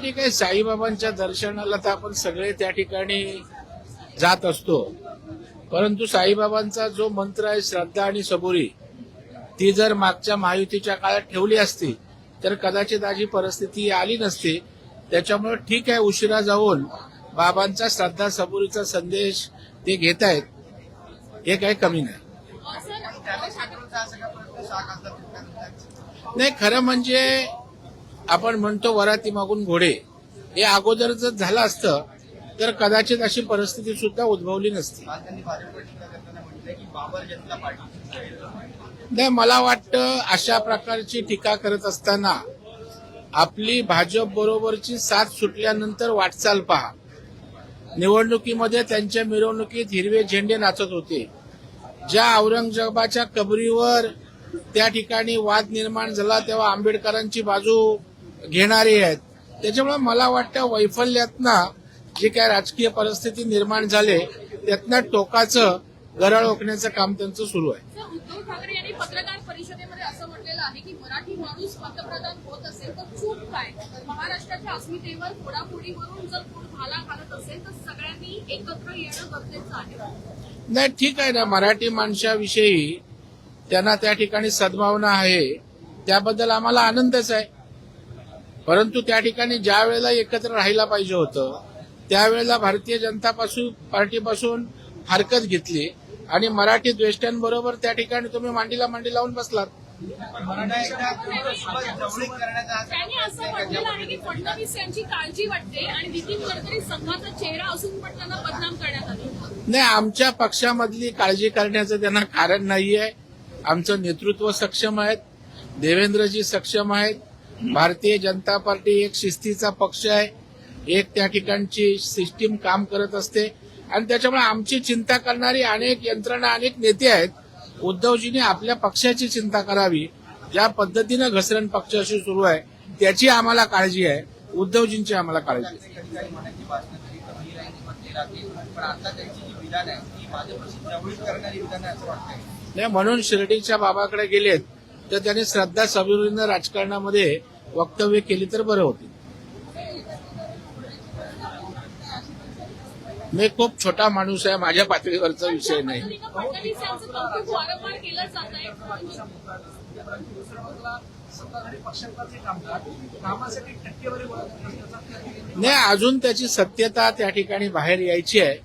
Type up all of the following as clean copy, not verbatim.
ठीक आहे, साईबाबांच्या दर्शनाला तर आपण सगळे त्या ठिकाणी जात असतो, परंतु साईबाबांचा जो मंत्र आहे श्रद्धा आणि सबुरी, ती जर मागच्या महायुतीच्या काळात ठेवली असती तर कदाचित अशी परिस्थिती आली नसती. त्याच्यामुळे ठीक आहे, उशिरा जाऊन बाबांचा श्रद्धा सबुरीचा संदेश ते घेत आहेत, हे काही कमी नाही. नाही, खरं म्हणजे आपण म्हणतो वराती मागून घोडे, हे अगोदर जर झालं असतं तर कदाचित अशी परिस्थिती सुद्धा उद्भवली नसती. नाही, मला वाटतं अशा प्रकारची टीका करत असताना आपली भाजप बरोबरची साथ सुटल्यानंतर वाटचाल पहा. निवडणुकीमध्ये त्यांच्या मिरवणुकीत हिरवे झेंडे नाचत होते. ज्या औरंगजेबाच्या कबरीवर त्या ठिकाणी वाद निर्माण झाला तेव्हा आंबेडकरांची बाजू घेणारे आहेत. त्याच्यामुळे मला वाटतं वैफल्यातनं जी काय राजकीय परिस्थिती निर्माण झाले त्यातनं टोकाचं गरळ ओकण्याचं काम त्यांचं सुरू आहे. उद्धव ठाकरे यांनी पत्रकार परिषदेमध्ये असं म्हटलेलं आहे की मराठी माणूस पंतप्रधान होत असेल तर चूक काय? महाराष्ट्राच्या अस्मितेवर फोडाफोडीवरून जर कोण भाला घालत असेल तर सगळ्यांनी एकत्र येणं गरजेचं आहे. नाही, ठीक आहे ना, मराठी माणसाविषयी त्यांना त्या ठिकाणी सद्भावना आहे, त्याबद्दल आम्हाला आनंदच आहे. परंतु त्या ठिकाणी ज्या वेळेला एकत्र राहायला पाहिजे होतं त्यावेळेला भारतीय जनता पार्टीपासून हरकत घेतली आणि मराठी द्वेष्ट्यांबरोबर त्या ठिकाणी तुम्ही मांडीला मांडी लावून बसलात. त्यांनी असं म्हटलेलं आहे की फडणवीस यांची काळजी वाटते आणि नितीन गडकरी संघाचा चेहरा असून पण त्यांना बदनाम करण्यात आले. नाही, आमच्या पक्षामधली काळजी करण्याचं त्यांना कारण नाहीये. आमचं नेतृत्व सक्षम आहेत, देवेंद्रजी सक्षम आहेत. भारतीय जनता पार्टी एक शिस्तीचा पक्ष आहे, एक त्या ठिकाणची सिस्टीम काम करत असते आणि त्याच्यामुळे आमची चिंता करणारी अनेक यंत्रणा, अनेक नेते आहेत. उद्धवजींनी आपल्या पक्षाची चिंता करावी. ज्या पद्धतीनं घसरण पक्षाशी सुरू आहे त्याची आम्हाला काळजी आहे, उद्धवजींची आम्हाला काळजी आहे. नाही, म्हणून शिर्डीच्या बाबाकडे गेलेत तर त्यांनी श्रद्धा सबुरीनं राजकारणामध्ये वक्तव्य केली तर बरं होते. मी खूप छोटा माणूस आहे, माझ्या पातळीवरचा विषय नाही. नाही, अजून त्याची सत्यता त्या ठिकाणी बाहेर यायची आहे.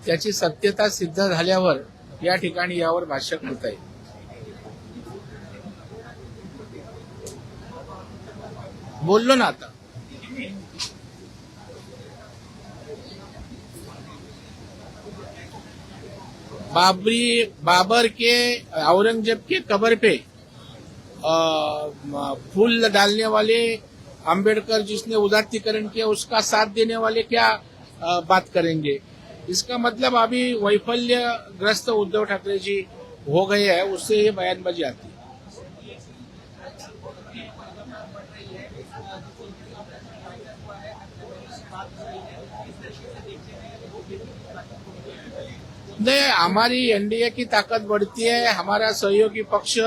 त्याची सत्यता सिद्ध झाल्यावर या ठिकाणी यावर भाष्य करता येईल. बोललो ना आता. बाबर के औरंगजेब के कब्र पे फूल डालने वाले अंबेडकर जिसने उदात्तीकरण किया उसका साथ देने वाले क्या बात करेंगे? इसका मतलब अभी वैफल्यग्रस्त उद्धव ठाकरे जी हो गए हैं, उससे ये बयानबाजी आती है. नहीं, हमारी एनडीए की ताकत बढ़ती है, हमारा सहयोगी पक्ष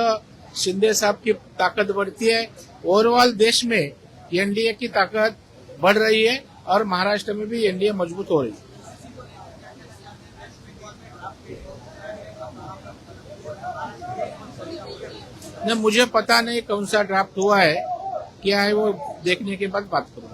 शिंदे साहब की ताकत बढ़ती है. ओवरऑल देश में एनडीए की ताकत बढ़ रही है और महाराष्ट्र में भी एनडीए मजबूत हो रही है. नहीं, मुझे पता नहीं कौन सा ड्राफ्ट हुआ है, क्या है वो देखने के बाद बात करूंगा.